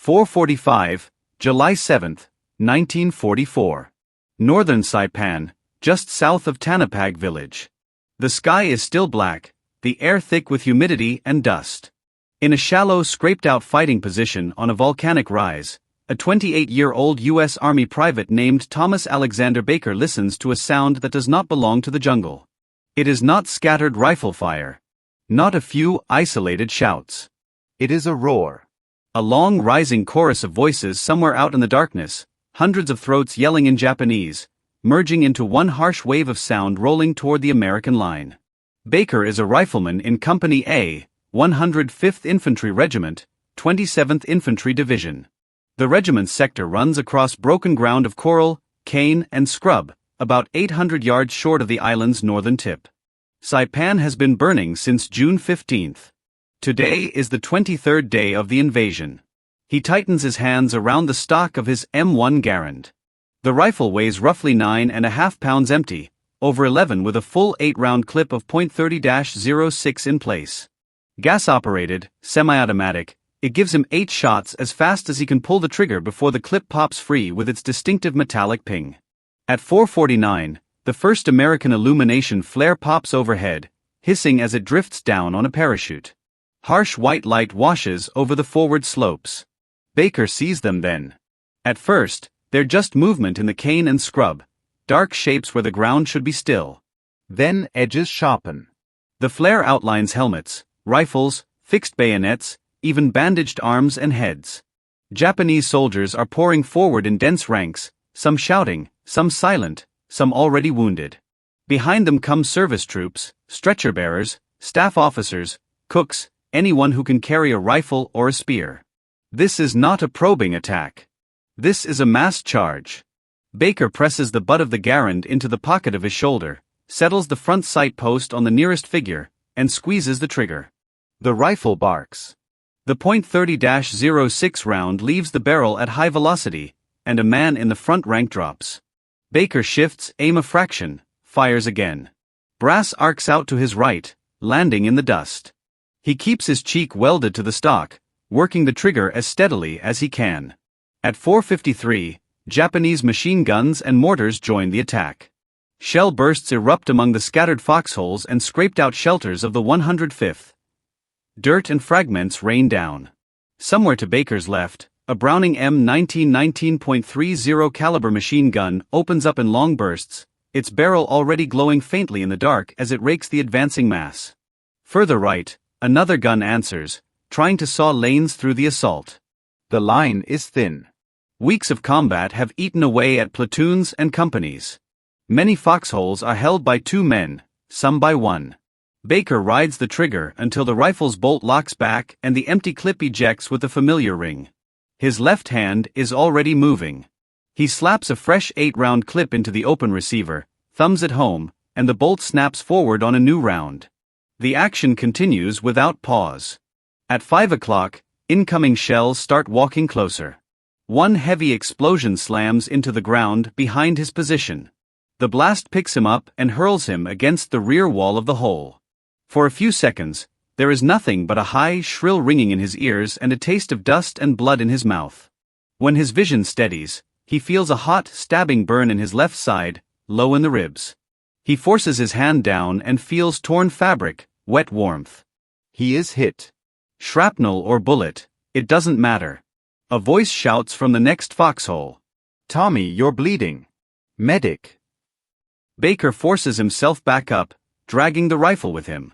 4:45, July 7, 1944. Northern Saipan, just south of Tanapag village. The sky is still black, the air thick with humidity and dust. In a shallow, scraped-out fighting position on a volcanic rise, a 28-year-old U.S. Army private named Thomas Alexander Baker listens to a sound that does not belong to the jungle. It is not scattered rifle fire. Not a few isolated shouts. It is a roar. A long rising chorus of voices somewhere out in the darkness, hundreds of throats yelling in Japanese, merging into one harsh wave of sound rolling toward the American line. Baker is a rifleman in Company A, 105th Infantry Regiment, 27th Infantry Division. The regiment's sector runs across broken ground of coral, cane, and scrub, about 800 yards short of the island's northern tip. Saipan has been burning since June 15. Today is the 23rd day of the invasion. He tightens his hands around the stock of his M1 Garand. The rifle weighs roughly 9.5 pounds empty, over 11 with a full 8-round clip of .30-06 in place. Gas-operated, semi-automatic, it gives him 8 shots as fast as he can pull the trigger before the clip pops free with its distinctive metallic ping. At 4:49, the first American illumination flare pops overhead, hissing as it drifts down on a parachute. Harsh white light washes over the forward slopes. Baker sees them then. At first, they're just movement in the cane and scrub, dark shapes where the ground should be still. Then edges sharpen. The flare outlines helmets, rifles, fixed bayonets, even bandaged arms and heads. Japanese soldiers are pouring forward in dense ranks, some shouting, some silent, some already wounded. Behind them come service troops, stretcher bearers, staff officers, cooks, anyone who can carry a rifle or a spear. This is not a probing attack. This is a mass charge. Baker presses the butt of the Garand into the pocket of his shoulder, settles the front sight post on the nearest figure, and squeezes the trigger. The rifle barks. The .30-06 round leaves the barrel at high velocity, and a man in the front rank drops. Baker shifts aim a fraction, fires again. Brass arcs out to his right, landing in the dust. He keeps his cheek welded to the stock, working the trigger as steadily as he can. At 4:53, Japanese machine guns and mortars join the attack. Shell bursts erupt among the scattered foxholes and scraped-out shelters of the 105th. Dirt and fragments rain down. Somewhere to Baker's left, a Browning M1911.30 caliber machine gun opens up in long bursts, its barrel already glowing faintly in the dark as it rakes the advancing mass. Further right, another gun answers, trying to saw lanes through the assault. The line is thin. Weeks of combat have eaten away at platoons and companies. Many foxholes are held by 2 men, some by 1. Baker rides the trigger until the rifle's bolt locks back and the empty clip ejects with the familiar ring. His left hand is already moving. He slaps a fresh 8-round clip into the open receiver, thumbs it home, and the bolt snaps forward on a new round. The action continues without pause. At 5 o'clock, incoming shells start walking closer. One heavy explosion slams into the ground behind his position. The blast picks him up and hurls him against the rear wall of the hole. For a few seconds, there is nothing but a high, shrill ringing in his ears and a taste of dust and blood in his mouth. When his vision steadies, he feels a hot, stabbing burn in his left side, low in the ribs. He forces his hand down and feels torn fabric, wet warmth. He is hit. Shrapnel or bullet, it doesn't matter. A voice shouts from the next foxhole. "Tommy, you're bleeding. Medic." Baker forces himself back up, dragging the rifle with him.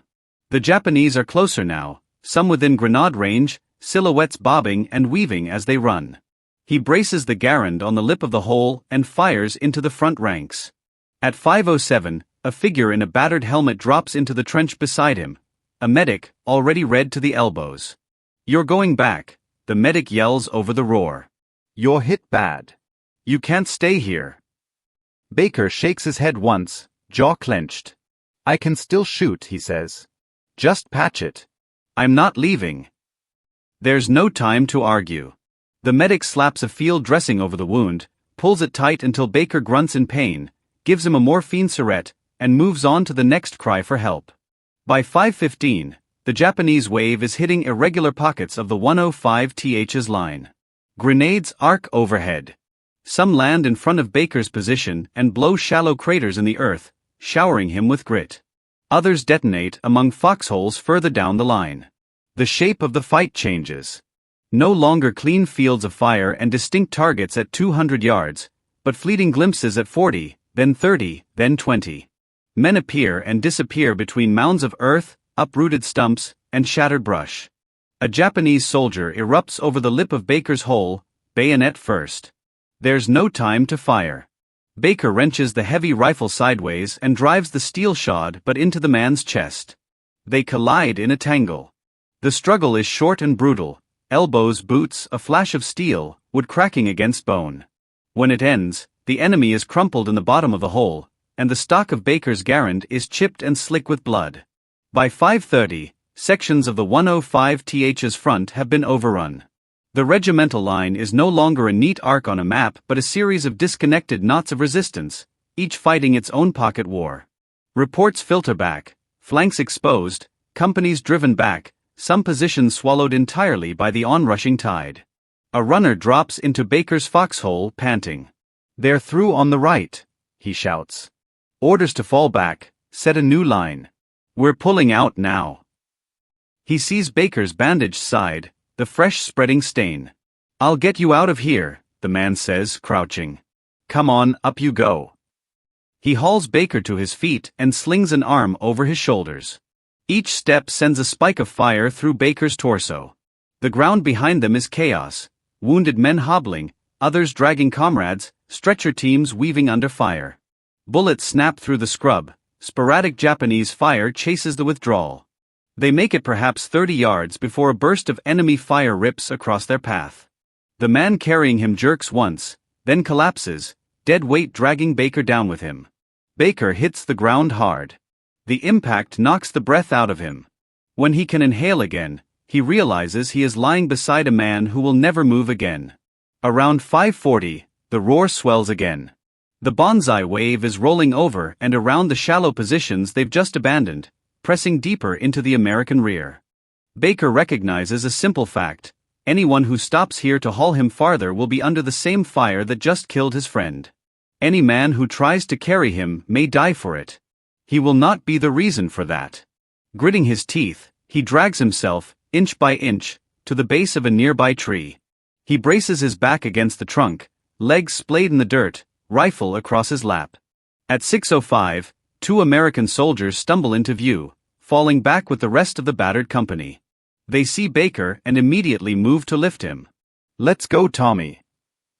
The Japanese are closer now, some within grenade range, silhouettes bobbing and weaving as they run. He braces the Garand on the lip of the hole and fires into the front ranks. At 5:07, a figure in a battered helmet drops into the trench beside him, a medic, already red to the elbows. "You're going back," the medic yells over the roar. "You're hit bad. You can't stay here." Baker shakes his head once, jaw clenched. "I can still shoot," he says. "Just patch it. I'm not leaving." There's no time to argue. The medic slaps a field dressing over the wound, pulls it tight until Baker grunts in pain, gives him a morphine syringe, and moves on to the next cry for help. By 5:15, the Japanese wave is hitting irregular pockets of the 105th's line. Grenades arc overhead. Some land in front of Baker's position and blow shallow craters in the earth, showering him with grit. Others detonate among foxholes further down the line. The shape of the fight changes. No longer clean fields of fire and distinct targets at 200 yards, but fleeting glimpses at 40, then 30, then 20. Men appear and disappear between mounds of earth, uprooted stumps, and shattered brush. A Japanese soldier erupts over the lip of Baker's hole, bayonet first. There's no time to fire. Baker wrenches the heavy rifle sideways and drives the steel shod but into the man's chest. They collide in a tangle. The struggle is short and brutal, elbows, boots, a flash of steel, wood cracking against bone. When it ends, the enemy is crumpled in the bottom of the hole, and the stock of Baker's Garand is chipped and slick with blood. By 5:30, sections of the 105th's front have been overrun. The regimental line is no longer a neat arc on a map but a series of disconnected knots of resistance, each fighting its own pocket war. Reports filter back, flanks exposed, companies driven back, some positions swallowed entirely by the onrushing tide. A runner drops into Baker's foxhole, panting. "They're through on the right," he shouts. Orders to fall back, set a new line. "We're pulling out now." He sees Baker's bandaged side, the fresh spreading stain. "I'll get you out of here," the man says, crouching. "Come on, up you go." He hauls Baker to his feet and slings an arm over his shoulders. Each step sends a spike of fire through Baker's torso. The ground behind them is chaos, wounded men hobbling, others dragging comrades, stretcher teams weaving under fire. Bullets snap through the scrub, sporadic Japanese fire chases the withdrawal. They make it perhaps 30 yards before a burst of enemy fire rips across their path. The man carrying him jerks once, then collapses, dead weight dragging Baker down with him. Baker hits the ground hard. The impact knocks the breath out of him. When he can inhale again, he realizes he is lying beside a man who will never move again. Around 5:40, the roar swells again. The Banzai wave is rolling over and around the shallow positions they've just abandoned, pressing deeper into the American rear. Baker recognizes a simple fact: anyone who stops here to haul him farther will be under the same fire that just killed his friend. Any man who tries to carry him may die for it. He will not be the reason for that. Gritting his teeth, he drags himself, inch by inch, to the base of a nearby tree. He braces his back against the trunk, legs splayed in the dirt, rifle across his lap. At 6:05, 2 American soldiers stumble into view, falling back with the rest of the battered company. They see Baker and immediately move to lift him. "Let's go, Tommy,"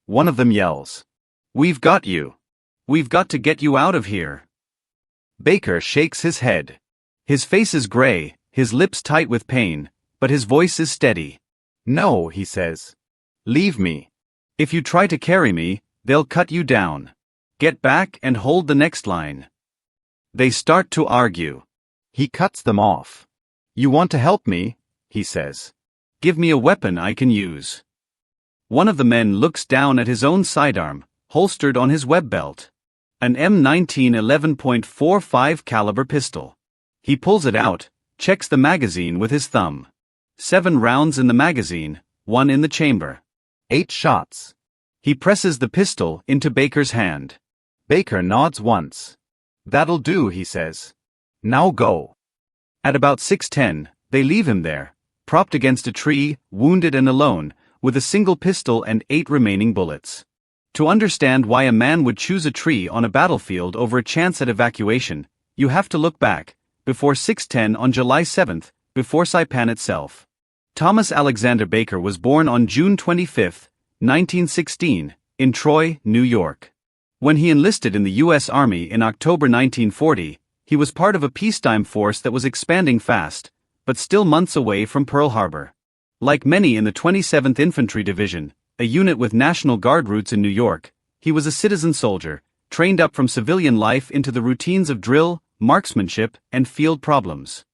one of them yells. "We've got you. We've got to get you out of here." Baker shakes his head. His face is gray, his lips tight with pain, but his voice is steady. "No," he says. "Leave me. If you try to carry me, they'll cut you down. Get back and hold the next line." They start to argue. He cuts them off. "You want to help me?" he says. "Give me a weapon I can use." One of the men looks down at his own sidearm, holstered on his web belt. An M1911.45 caliber pistol. He pulls it out, checks the magazine with his thumb. 7 rounds in the magazine, 1 in the chamber. 8 shots. He presses the pistol into Baker's hand. Baker nods once. "That'll do," he says. "Now go." At about 6:10, they leave him there, propped against a tree, wounded and alone, with a single pistol and 8 remaining bullets. To understand why a man would choose a tree on a battlefield over a chance at evacuation, you have to look back, before 6:10 on July 7, before Saipan itself. Thomas Alexander Baker was born on June 25, 1916, in Troy, New York. When he enlisted in the U.S. Army in October 1940, he was part of a peacetime force that was expanding fast, but still months away from Pearl Harbor. Like many in the 27th Infantry Division, a unit with National Guard roots in New York, he was a citizen soldier, trained up from civilian life into the routines of drill, marksmanship, and field problems.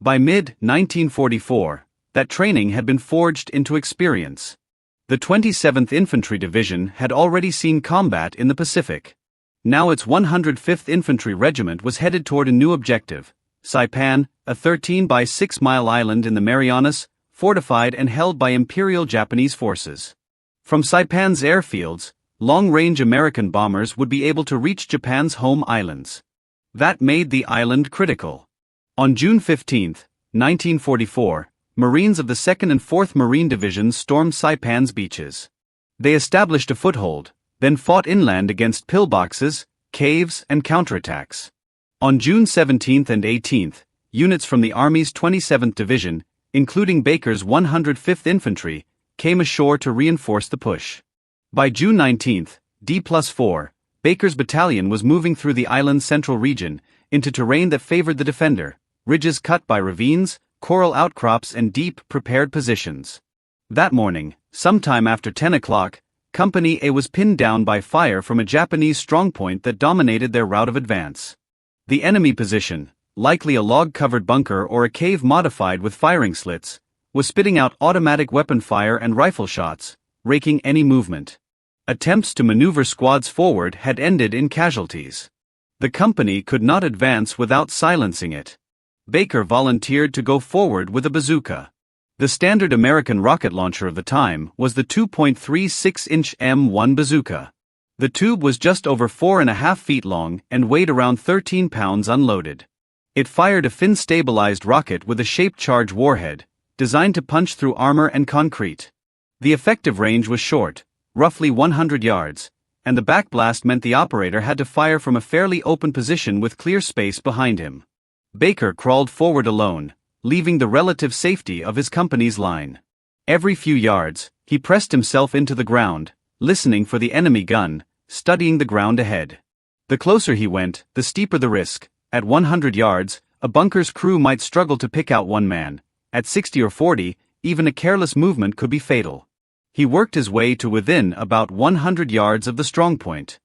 By mid-1944, that training had been forged into experience. The 27th Infantry Division had already seen combat in the Pacific. Now its 105th Infantry Regiment was headed toward a new objective: Saipan, a 13 by 6 mile island in the Marianas, fortified and held by Imperial Japanese forces. From Saipan's airfields, long-range American bombers would be able to reach Japan's home islands. That made the island critical. On June 15, 1944, Marines of the 2nd and 4th Marine Divisions stormed Saipan's beaches. They established a foothold, then fought inland against pillboxes, caves, and counterattacks. On June 17 and 18, units from the Army's 27th Division, including Baker's 105th Infantry, came ashore to reinforce the push. By June 19, D+4, Baker's battalion was moving through the island's central region, into terrain that favored the defender, ridges cut by ravines, coral outcrops and deep, prepared positions. That morning, sometime after 10 o'clock, Company A was pinned down by fire from a Japanese strongpoint that dominated their route of advance. The enemy position, likely a log-covered bunker or a cave modified with firing slits, was spitting out automatic weapon fire and rifle shots, raking any movement. Attempts to maneuver squads forward had ended in casualties. The company could not advance without silencing it. Baker volunteered to go forward with a bazooka. The standard American rocket launcher of the time was the 2.36-inch M1 bazooka. The tube was just over 4.5 feet long and weighed around 13 pounds unloaded. It fired a fin-stabilized rocket with a shaped charge warhead, designed to punch through armor and concrete. The effective range was short, roughly 100 yards, and the backblast meant the operator had to fire from a fairly open position with clear space behind him. Baker crawled forward alone, leaving the relative safety of his company's line. Every few yards, he pressed himself into the ground, listening for the enemy gun, studying the ground ahead. The closer he went, the steeper the risk. At 100 yards, a bunker's crew might struggle to pick out one man. At 60 or 40, even a careless movement could be fatal. He worked his way to within about 100 yards of the strongpoint.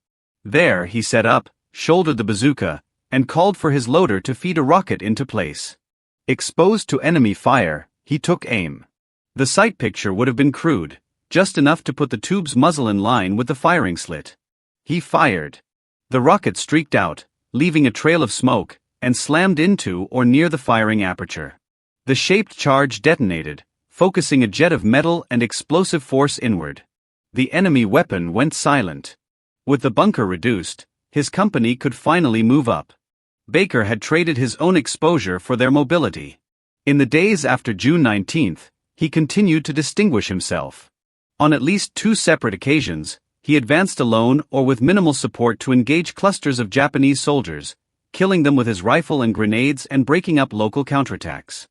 There he set up, shouldered the bazooka, and called for his loader to feed a rocket into place. Exposed to enemy fire, he took aim. The sight picture would have been crude, just enough to put the tube's muzzle in line with the firing slit. He fired. The rocket streaked out, leaving a trail of smoke, and slammed into or near the firing aperture. The shaped charge detonated, focusing a jet of metal and explosive force inward. The enemy weapon went silent. With the bunker reduced, his company could finally move up. Baker had traded his own exposure for their mobility. In the days after June 19, he continued to distinguish himself. On at least 2 separate occasions, he advanced alone or with minimal support to engage clusters of Japanese soldiers, killing them with his rifle and grenades and breaking up local counterattacks.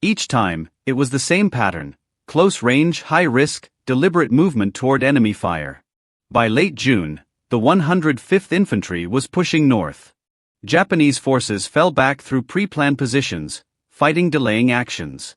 Each time, it was the same pattern: close range, high risk, deliberate movement toward enemy fire. By late June, the 105th Infantry was pushing north. Japanese forces fell back through pre-planned positions, fighting delaying actions.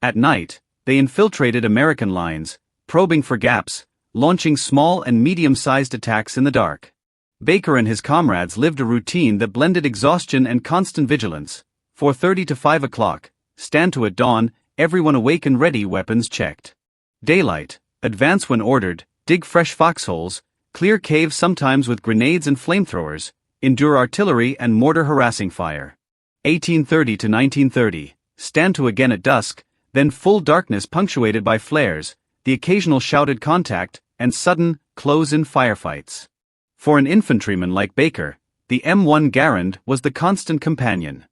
At night, they infiltrated American lines, probing for gaps, launching small and medium-sized attacks in the dark. Baker and his comrades lived a routine that blended exhaustion and constant vigilance. 4:30 to 5 o'clock, stand to at dawn, everyone awake and ready, weapons checked. Daylight, advance when ordered, dig fresh foxholes, clear caves sometimes with grenades and flamethrowers, endure artillery and mortar harassing fire. 1830 to 1930, stand to again at dusk, then full darkness punctuated by flares, the occasional shouted contact, and sudden, close-in firefights. For an infantryman like Baker, the M1 Garand was the constant companion.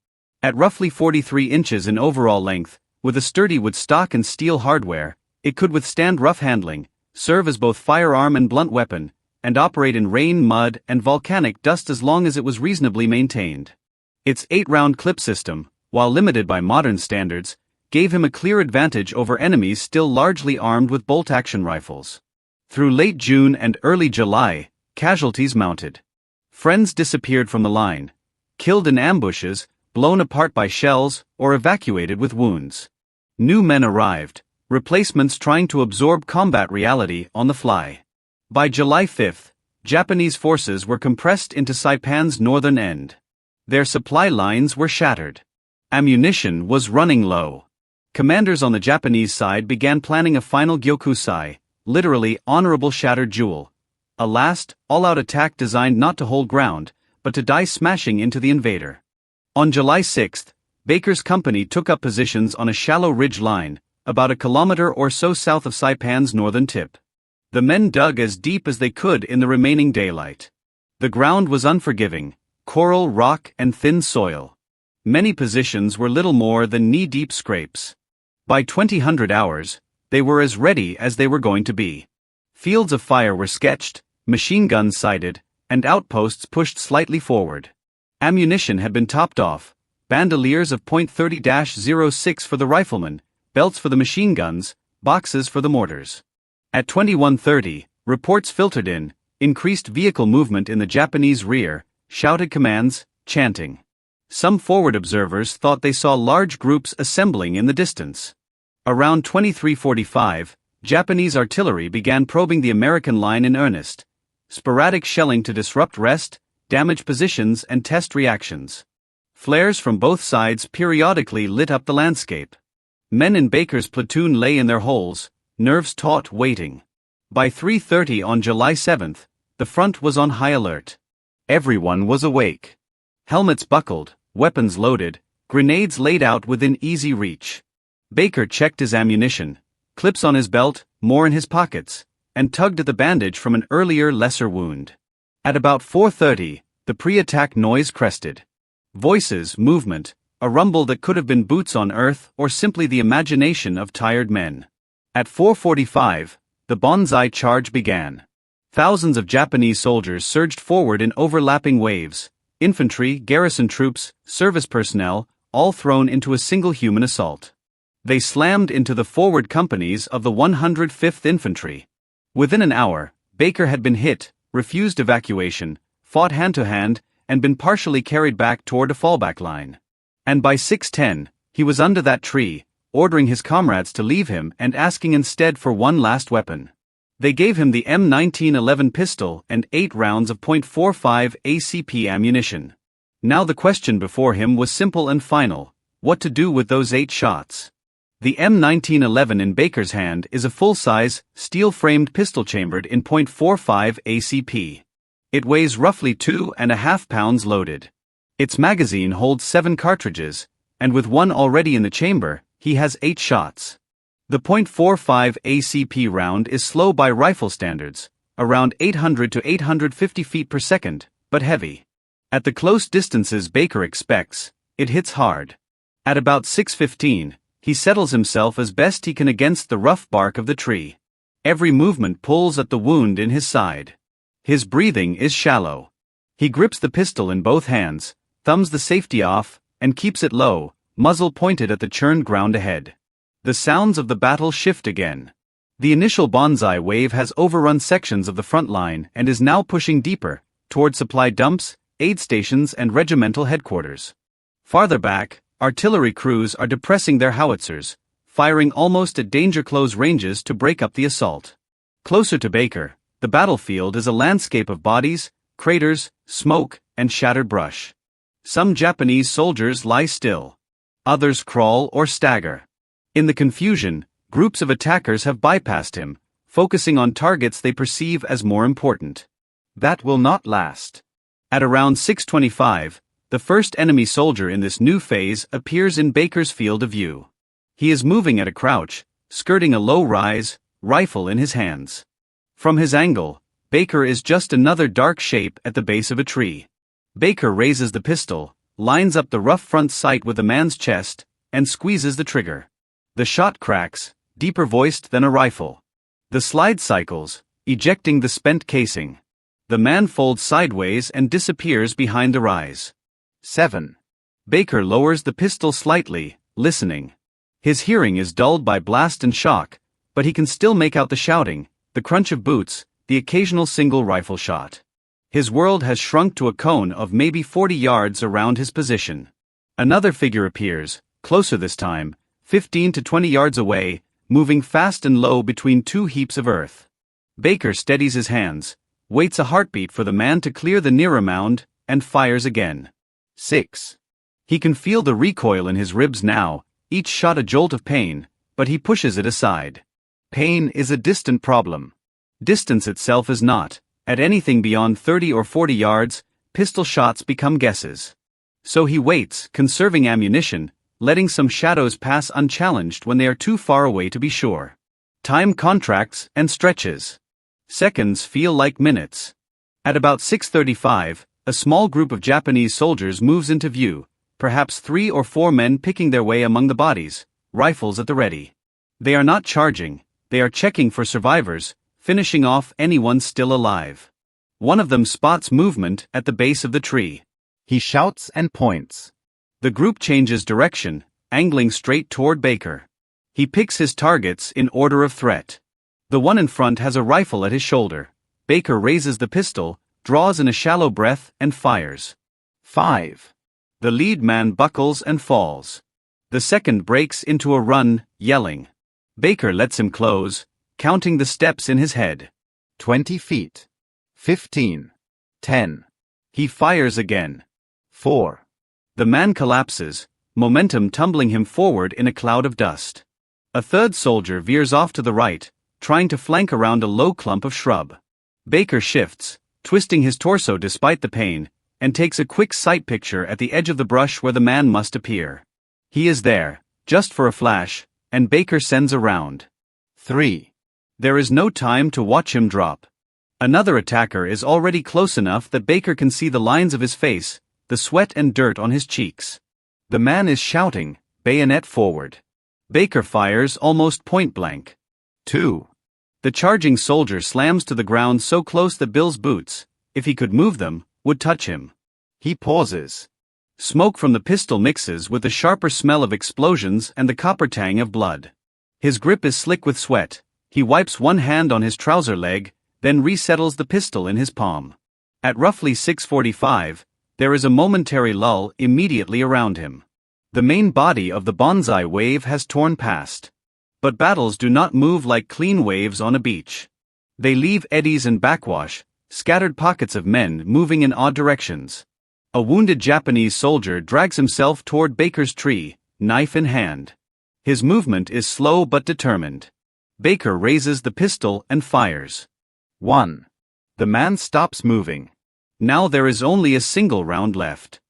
At roughly 43 inches in overall length, with a sturdy wood stock and steel hardware, it could withstand rough handling, serve as both firearm and blunt weapon, and operate in rain, mud, and volcanic dust as long as it was reasonably maintained. Its 8-round clip system, while limited by modern standards, gave him a clear advantage over enemies still largely armed with bolt-action rifles. Through late June and early July, casualties mounted. Friends disappeared from the line, killed in ambushes, blown apart by shells, or evacuated with wounds. New men arrived, replacements trying to absorb combat reality on the fly. By July 5, Japanese forces were compressed into Saipan's northern end. Their supply lines were shattered. Ammunition was running low. Commanders on the Japanese side began planning a final Gyokusai, literally honorable shattered jewel, a last, all-out attack designed not to hold ground, but to die smashing into the invader. On July 6, Baker's company took up positions on a shallow ridge line, about a kilometer or so south of Saipan's northern tip. The men dug as deep as they could in the remaining daylight. The ground was unforgiving, coral, rock, and thin soil. Many positions were little more than knee-deep scrapes. By 2000 hours, they were as ready as they were going to be. Fields of fire were sketched, machine guns sighted, and outposts pushed slightly forward. Ammunition had been topped off, bandoliers of .30-06 for the riflemen, belts for the machine guns, boxes for the mortars. At 21:30, reports filtered in, increased vehicle movement in the Japanese rear, shouted commands, chanting. Some forward observers thought they saw large groups assembling in the distance. Around 23:45, Japanese artillery began probing the American line in earnest. Sporadic shelling to disrupt rest, damage positions and test reactions. Flares from both sides periodically lit up the landscape. Men in Baker's platoon lay in their holes, nerves taut, waiting. By 3:30 on July 7th, the front was on high alert. Everyone was awake. Helmets buckled, weapons loaded, grenades laid out within easy reach. Baker checked his ammunition, clips on his belt, more in his pockets, and tugged at the bandage from an earlier lesser wound. At about 4:30, the pre-attack noise crested. Voices, movement, a rumble that could have been boots on earth or simply the imagination of tired men. At 4:45, the Banzai charge began. Thousands of Japanese soldiers surged forward in overlapping waves, infantry, garrison troops, service personnel, all thrown into a single human assault. They slammed into the forward companies of the 105th Infantry. Within an hour, Baker had been hit, refused evacuation, fought hand-to-hand, and been partially carried back toward a fallback line. And by 6:10, he was under that tree, ordering his comrades to leave him and asking instead for one last weapon. They gave him the M1911 pistol and 8 rounds of .45 ACP ammunition. Now the question before him was simple and final: what to do with those 8 shots? The M1911 in Baker's hand is a full-size, steel-framed pistol chambered in .45 ACP. It weighs roughly 2.5 pounds loaded. Its magazine holds 7 cartridges, and with one already in the chamber, he has 8 shots. The .45 ACP round is slow by rifle standards, around 800 to 850 feet per second, but heavy. At the close distances Baker expects, it hits hard. At about 6:15, he settles himself as best he can against the rough bark of the tree. Every movement pulls at the wound in his side. His breathing is shallow. He grips the pistol in both hands, thumbs the safety off, and keeps it low, muzzle pointed at the churned ground ahead. The sounds of the battle shift again. The initial Banzai wave has overrun sections of the front line and is now pushing deeper, toward supply dumps, aid stations and regimental headquarters. Farther back, artillery crews are depressing their howitzers, firing almost at danger-close ranges to break up the assault. Closer to Baker, the battlefield is a landscape of bodies, craters, smoke, and shattered brush. Some Japanese soldiers lie still. Others crawl or stagger. In the confusion, groups of attackers have bypassed him, focusing on targets they perceive as more important. That will not last. At around 6:25, the first enemy soldier in this new phase appears in Baker's field of view. He is moving at a crouch, skirting a low rise, rifle in his hands. From his angle, Baker is just another dark shape at the base of a tree. Baker raises the pistol, lines up the rough front sight with the man's chest, and squeezes the trigger. The shot cracks, deeper voiced than a rifle. The slide cycles, ejecting the spent casing. The man folds sideways and disappears behind the rise. 7. Baker lowers the pistol slightly, listening. His hearing is dulled by blast and shock, but he can still make out the shouting, the crunch of boots, the occasional single rifle shot. His world has shrunk to a cone of maybe 40 yards around his position. Another figure appears, closer this time, 15 to 20 yards away, moving fast and low between 2 heaps of earth. Baker steadies his hands, waits a heartbeat for the man to clear the nearer mound, and fires again. 6. He can feel the recoil in his ribs now, each shot a jolt of pain, but he pushes it aside. Pain is a distant problem. Distance itself is not. At anything beyond 30 or 40 yards, pistol shots become guesses. So he waits, conserving ammunition, letting some shadows pass unchallenged when they are too far away to be sure. Time contracts and stretches. Seconds feel like minutes. At about 6:35, a small group of Japanese soldiers moves into view, perhaps 3 or 4 men picking their way among the bodies, rifles at the ready. They are not charging, they are checking for survivors, finishing off anyone still alive. One of them spots movement at the base of the tree. He shouts and points. The group changes direction, angling straight toward Baker. He picks his targets in order of threat. The one in front has a rifle at his shoulder. Baker raises the pistol, draws in a shallow breath, and fires. 5. The lead man buckles and falls. The second breaks into a run, yelling. Baker lets him close, counting the steps in his head. 20 feet. 15. 10. He fires again. 4. The man collapses, momentum tumbling him forward in a cloud of dust. A third soldier veers off to the right, trying to flank around a low clump of shrub. Baker shifts, twisting his torso despite the pain, and takes a quick sight picture at the edge of the brush where the man must appear. He is there, just for a flash, and Baker sends a round. 3. There is no time to watch him drop. Another attacker is already close enough that Baker can see the lines of his face, the sweat and dirt on his cheeks. The man is shouting, bayonet forward. Baker fires almost point blank. 2. The charging soldier slams to the ground so close that Bill's boots, if he could move them, would touch him. He pauses. Smoke from the pistol mixes with the sharper smell of explosions and the copper tang of blood. His grip is slick with sweat. He wipes one hand on his trouser leg, then resettles the pistol in his palm. At roughly 6:45, there is a momentary lull immediately around him. The main body of the Banzai wave has torn past. But battles do not move like clean waves on a beach. They leave eddies and backwash, scattered pockets of men moving in odd directions. A wounded Japanese soldier drags himself toward Baker's tree, knife in hand. His movement is slow but determined. Baker raises the pistol and fires. 1. The man stops moving. Now there is only a single round left.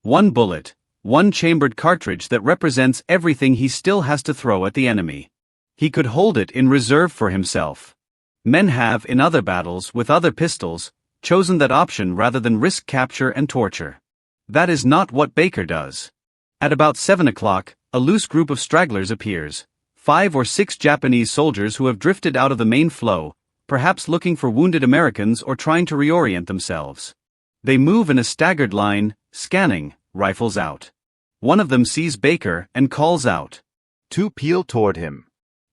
One bullet, one chambered cartridge that represents everything he still has to throw at the enemy. He could hold it in reserve for himself. Men have, in other battles with other pistols, chosen that option rather than risk capture and torture. That is not what Baker does. At about 7 o'clock, a loose group of stragglers appears, 5 or 6 Japanese soldiers who have drifted out of the main flow, perhaps looking for wounded Americans or trying to reorient themselves. They move in a staggered line, scanning, rifles out. One of them sees Baker and calls out. 2 peel toward him.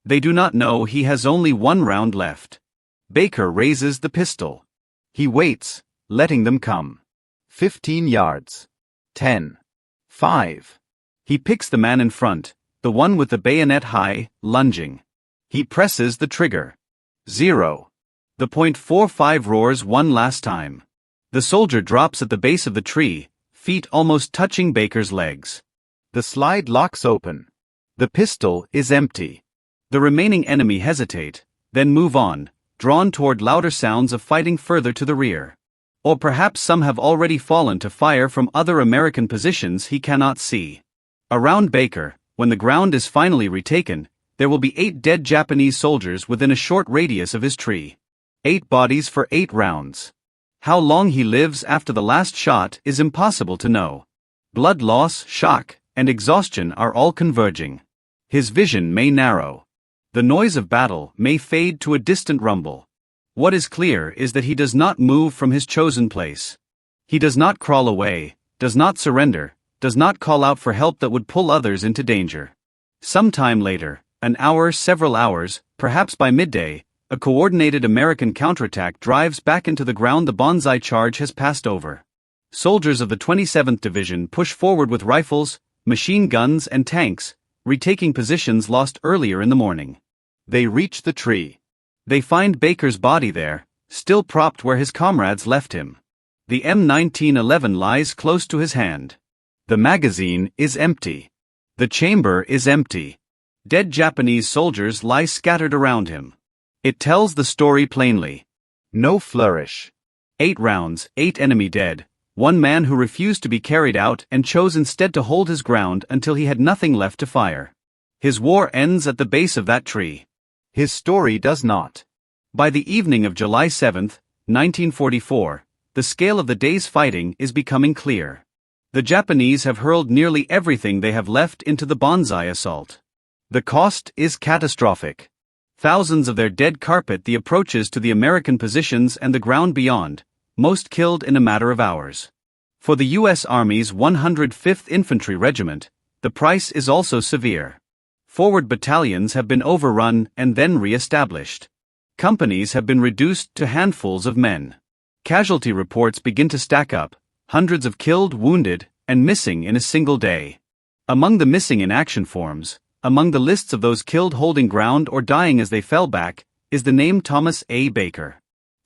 They do not know he has only one round left. Baker raises the pistol. He waits, letting them come. 15 yards. 10. 5. He picks the man in front, the one with the bayonet high, lunging. He presses the trigger. 0. The .45 roars one last time. The soldier drops at the base of the tree, feet almost touching Baker's legs. The slide locks open. The pistol is empty. The remaining enemy hesitate, then move on, drawn toward louder sounds of fighting further to the rear. Or perhaps some have already fallen to fire from other American positions he cannot see. Around Baker, when the ground is finally retaken, there will be 8 dead Japanese soldiers within a short radius of his tree. 8 bodies for 8 rounds. How long he lives after the last shot is impossible to know. Blood loss, shock, and exhaustion are all converging. His vision may narrow. The noise of battle may fade to a distant rumble. What is clear is that he does not move from his chosen place. He does not crawl away, does not surrender, does not call out for help that would pull others into danger. Some time later, an hour, several hours, perhaps by midday, a coordinated American counterattack drives back into the ground the Banzai charge has passed over. Soldiers of the 27th Division push forward with rifles, machine guns and tanks, retaking positions lost earlier in the morning. They reach the tree. They find Baker's body there, still propped where his comrades left him. The M1911 lies close to his hand. The magazine is empty. The chamber is empty. Dead Japanese soldiers lie scattered around him. It tells the story plainly. No flourish. 8 rounds, 8 enemy dead, 1 man who refused to be carried out and chose instead to hold his ground until he had nothing left to fire. His war ends at the base of that tree. His story does not. By the evening of July 7, 1944, the scale of the day's fighting is becoming clear. The Japanese have hurled nearly everything they have left into the Banzai assault. The cost is catastrophic. Thousands of their dead carpet the approaches to the American positions and the ground beyond, most killed in a matter of hours. For the U.S. Army's 105th Infantry Regiment, the price is also severe. Forward battalions have been overrun and then re-established. Companies have been reduced to handfuls of men. Casualty reports begin to stack up, hundreds of killed, wounded, and missing in a single day. Among the missing in action forms, among the lists of those killed holding ground or dying as they fell back, is the name Thomas A. Baker.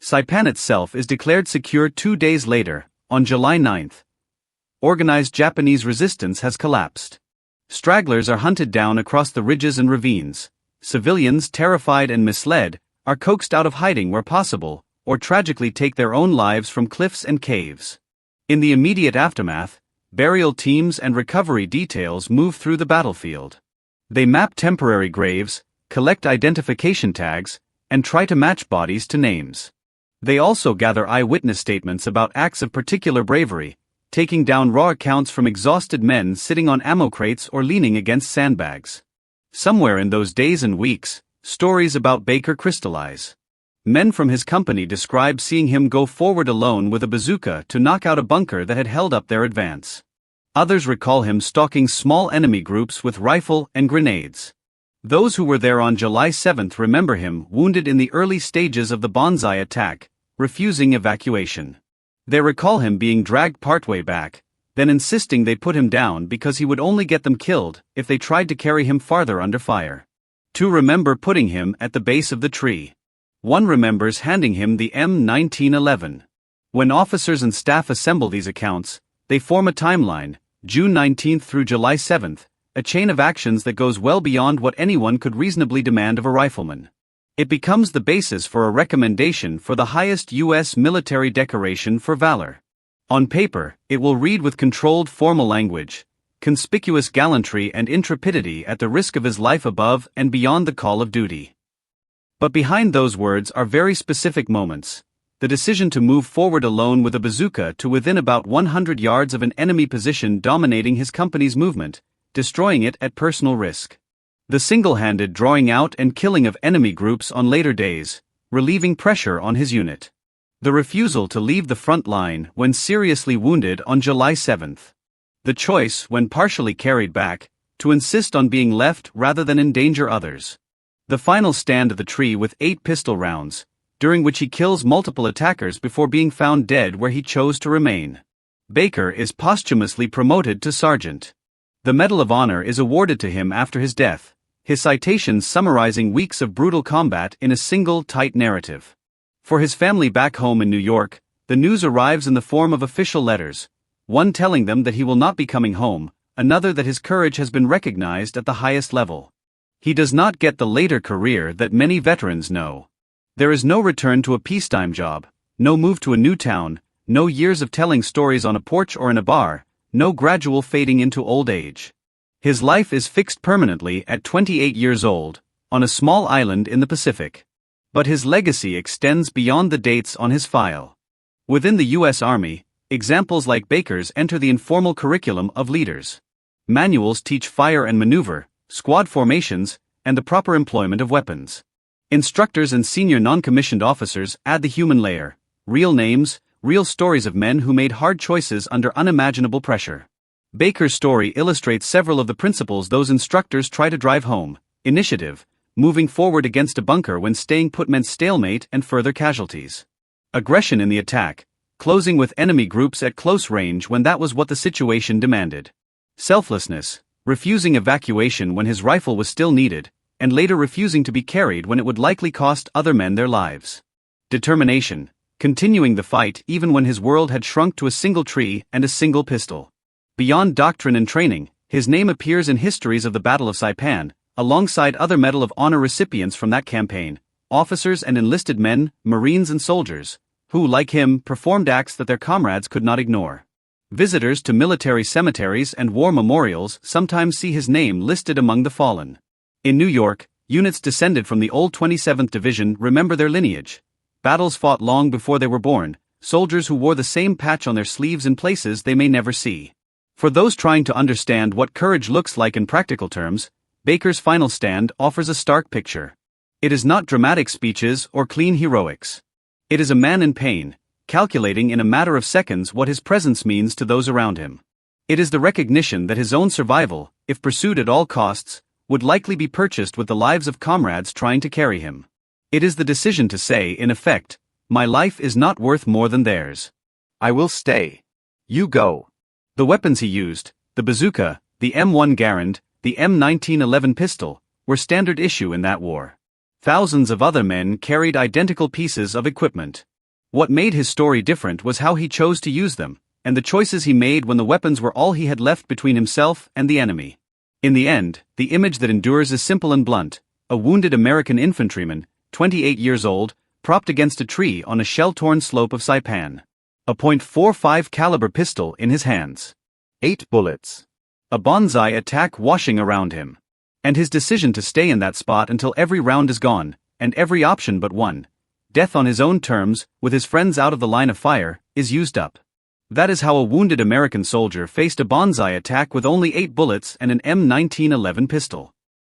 Saipan itself is declared secure 2 days later, on July 9. Organized Japanese resistance has collapsed. Stragglers are hunted down across the ridges and ravines. Civilians, terrified and misled, are coaxed out of hiding where possible, or tragically take their own lives from cliffs and caves. In the immediate aftermath, burial teams and recovery details move through the battlefield. They map temporary graves, collect identification tags, and try to match bodies to names. They also gather eyewitness statements about acts of particular bravery, taking down raw accounts from exhausted men sitting on ammo crates or leaning against sandbags. Somewhere in those days and weeks, stories about Baker crystallize. Men from his company describe seeing him go forward alone with a bazooka to knock out a bunker that had held up their advance. Others recall him stalking small enemy groups with rifle and grenades. Those who were there on July 7 remember him wounded in the early stages of the Banzai attack, refusing evacuation. They recall him being dragged partway back, then insisting they put him down because he would only get them killed if they tried to carry him farther under fire. Two remember putting him at the base of the tree. One remembers handing him the M1911. When officers and staff assemble these accounts, they form a timeline, June 19 through July 7, a chain of actions that goes well beyond what anyone could reasonably demand of a rifleman. It becomes the basis for a recommendation for the highest U.S. military decoration for valor. On paper, it will read with controlled formal language, conspicuous gallantry and intrepidity at the risk of his life above and beyond the call of duty. But behind those words are very specific moments. The decision to move forward alone with a bazooka to within about 100 yards of an enemy position dominating his company's movement, destroying it at personal risk. The single-handed drawing out and killing of enemy groups on later days, relieving pressure on his unit. The refusal to leave the front line when seriously wounded on July 7. The choice, when partially carried back, to insist on being left rather than endanger others. The final stand of the tree with 8 pistol rounds, during which he kills multiple attackers before being found dead where he chose to remain. Baker is posthumously promoted to sergeant. The Medal of Honor is awarded to him after his death, his citations summarizing weeks of brutal combat in a single tight narrative. For his family back home in New York, the news arrives in the form of official letters, one telling them that he will not be coming home, another that his courage has been recognized at the highest level. He does not get the later career that many veterans know. There is no return to a peacetime job, no move to a new town, no years of telling stories on a porch or in a bar, no gradual fading into old age. His life is fixed permanently at 28 years old, on a small island in the Pacific. But his legacy extends beyond the dates on his file. Within the U.S. Army, examples like Baker's enter the informal curriculum of leaders. Manuals teach fire and maneuver, squad formations, and the proper employment of weapons. Instructors and senior non-commissioned officers add the human layer, real names, real stories of men who made hard choices under unimaginable pressure. Baker's story illustrates several of the principles those instructors try to drive home: initiative, moving forward against a bunker when staying put meant stalemate and further casualties. Aggression in the attack, closing with enemy groups at close range when that was what the situation demanded. Selflessness, refusing evacuation when his rifle was still needed, and later refusing to be carried when it would likely cost other men their lives. Determination, continuing the fight even when his world had shrunk to a single tree and a single pistol. Beyond doctrine and training, his name appears in histories of the Battle of Saipan, alongside other Medal of Honor recipients from that campaign, officers and enlisted men, Marines and soldiers, who, like him, performed acts that their comrades could not ignore. Visitors to military cemeteries and war memorials sometimes see his name listed among the fallen. In New York, Units descended from the old 27th Division remember their lineage. Battles fought long before they were born, soldiers who wore the same patch on their sleeves in places they may never see. For those trying to understand what courage looks like in practical terms, Baker's final stand offers a stark picture. It is not dramatic speeches or clean heroics. It is a man in pain, calculating in a matter of seconds what his presence means to those around him. It is the recognition that his own survival, if pursued at all costs, would likely be purchased with the lives of comrades trying to carry him. It is the decision to say, in effect, my life is not worth more than theirs. I will stay. You go. The weapons he used, the bazooka, the M1 Garand, the M1911 pistol, were standard issue in that war. Thousands of other men carried identical pieces of equipment. What made his story different was how he chose to use them, and the choices he made when the weapons were all he had left between himself and the enemy. In the end, the image that endures is simple and blunt: a wounded American infantryman, 28 years old, propped against a tree on a shell-torn slope of Saipan. A .45 caliber pistol in his hands. 8 bullets. A Banzai attack washing around him. And his decision to stay in that spot until every round is gone, and every option but one, death on his own terms, with his friends out of the line of fire, is used up. That is how a wounded American soldier faced a Banzai attack with only 8 bullets and an M1911 pistol.